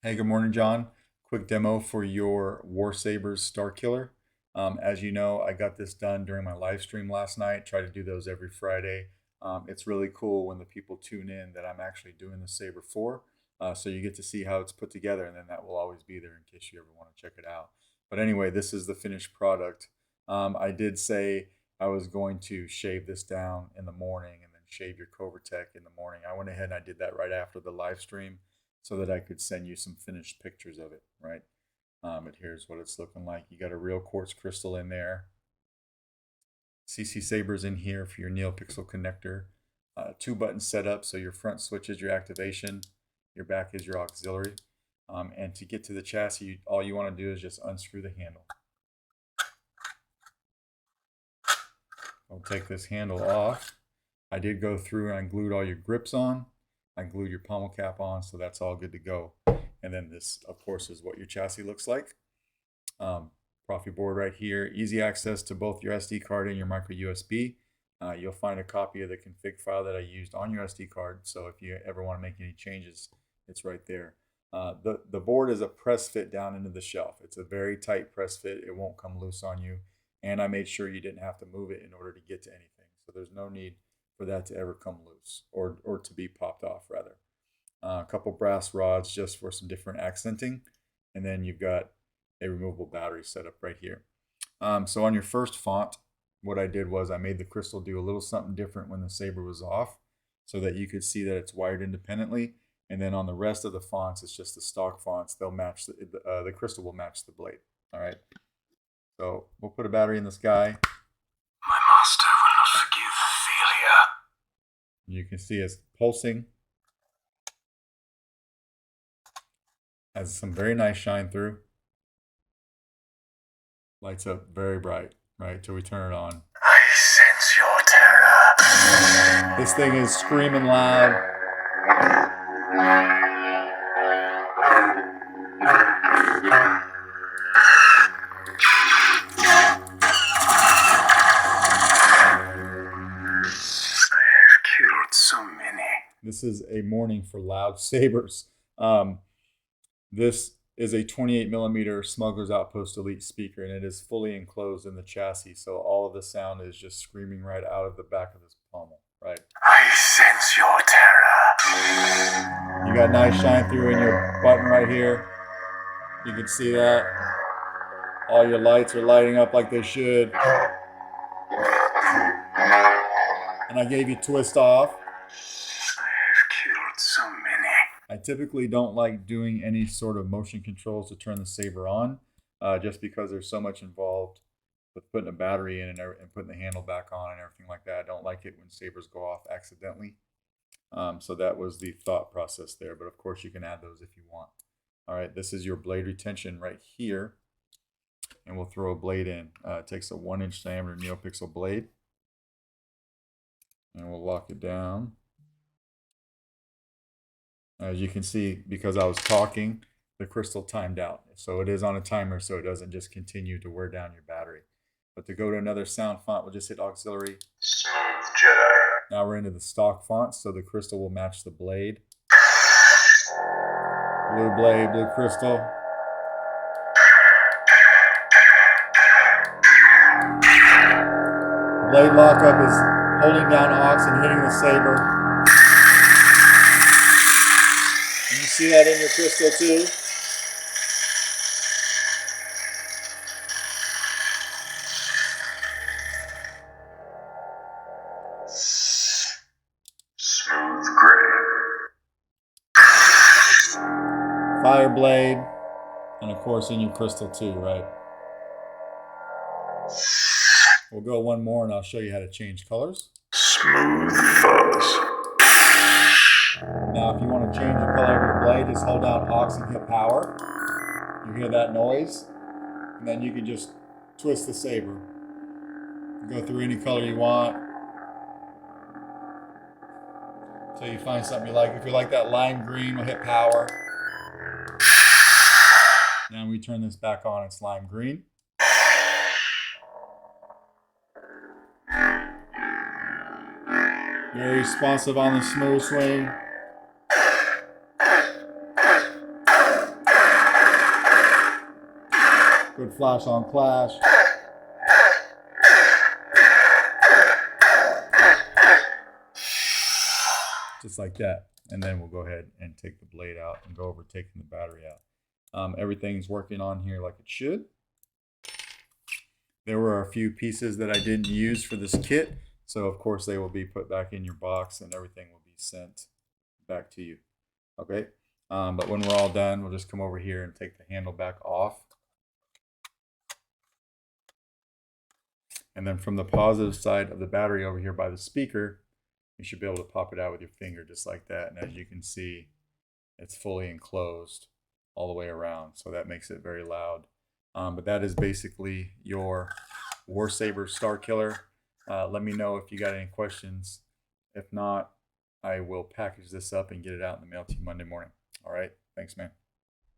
Hey, good morning, John. Quick demo for your Warsabers Starkiller. As you know, I got this done during my live stream last night. Try to do those every Friday. It's really cool when the people tune in that I'm actually doing the saber for. So you get to see how it's put together, and then that will always be there in case you ever want to check it out. But anyway, this is the finished product. I did say I was going to shave this down in the morning and then shave your Tech in the morning. I went ahead and I did that right after the live stream so that I could send you some finished pictures of it, right? But here's what it's looking like. You got a real quartz crystal in there. CC Saber's in here for your NeoPixel connector. 2-button setup, so your front switch is your activation, your back is your auxiliary. And to get to the chassis, all you want to do is just unscrew the handle. I'll take this handle off. I did go through and I glued all your grips on. I glued your pommel cap on, so that's all good to go. And then this, of course, is what your chassis looks like. Proffie board right here. Easy access to both your SD card and your micro USB. You'll find a copy of the config file that I used on your SD card. So if you ever want to make any changes, it's right there. The board is a press fit down into the shelf. It's a very tight press fit. It won't come loose on you. And I made sure you didn't have to move it in order to get to anything. So there's no need for that to ever come loose or to be popped off, rather. A couple brass rods just for some different accenting. And then you've got a removable battery set up right here. So on your first font, what I did was I made the crystal do a little something different when the saber was off so that you could see that it's wired independently. And then on the rest of the fonts, it's just the stock fonts. They'll match, the crystal will match the blade. All right. So we'll put a battery in this guy. My master will not forgive failure. You can see it's pulsing. Has some very nice shine through. Lights up very bright, right, till we turn it on. I sense your terror. This thing is screaming loud. So many. This is a morning for loud sabers. This is a 28mm Smuggler's Outpost Elite speaker, and it is fully enclosed in the chassis, so all of the sound is just screaming right out of the back of this pommel, right? I sense your terror. You got nice shine through in your button right here. You can see that. All your lights are lighting up like they should. And I gave you twist off. So many. I typically don't like doing any sort of motion controls to turn the saber on, just because there's so much involved with putting a battery in and putting the handle back on and everything like that. I don't like it when sabers go off accidentally. So that was the thought process there, but of course you can add those if you want. All right, this is your blade retention right here, and we'll throw a blade in. It takes a 1-inch diameter NeoPixel blade, and we'll lock it down. As you can see, because I was talking, the crystal timed out. So it is on a timer, so it doesn't just continue to wear down your battery. But to go to another sound font, we'll just hit auxiliary. Smooth Jedi. Now we're into the stock font, so the crystal will match the blade. Blue blade, blue crystal. Blade lockup is holding down aux and hitting the saber. And you see that in your crystal too. Smooth gray. Fire blade, and of course in your crystal too, right? We'll go one more and I'll show you how to change colors. Smooth fuzz. Now if you want to change the color of your blade, just hold down aux and hit power. You hear that noise, and then you can just twist the saber. Go through any color you want until you find something you like. If you like that lime green, we'll hit power. Now we turn this back on, it's lime green. Very responsive on the smooth swing. Good flash on clash. Just like that. And then we'll go ahead and take the blade out and go over taking the battery out. Everything's working on here like it should. There were a few pieces that I didn't use for this kit, so of course they will be put back in your box and everything will be sent back to you. Okay, but when we're all done, we'll just come over here and take the handle back off. And then from the positive side of the battery over here by the speaker, you should be able to pop it out with your finger just like that. And as you can see, it's fully enclosed all the way around, so that makes it very loud. But that is basically your Warsabers Starkiller. Let me know if you got any questions. If not, I will package this up and get it out in the mail to you Monday morning. All right, thanks, man.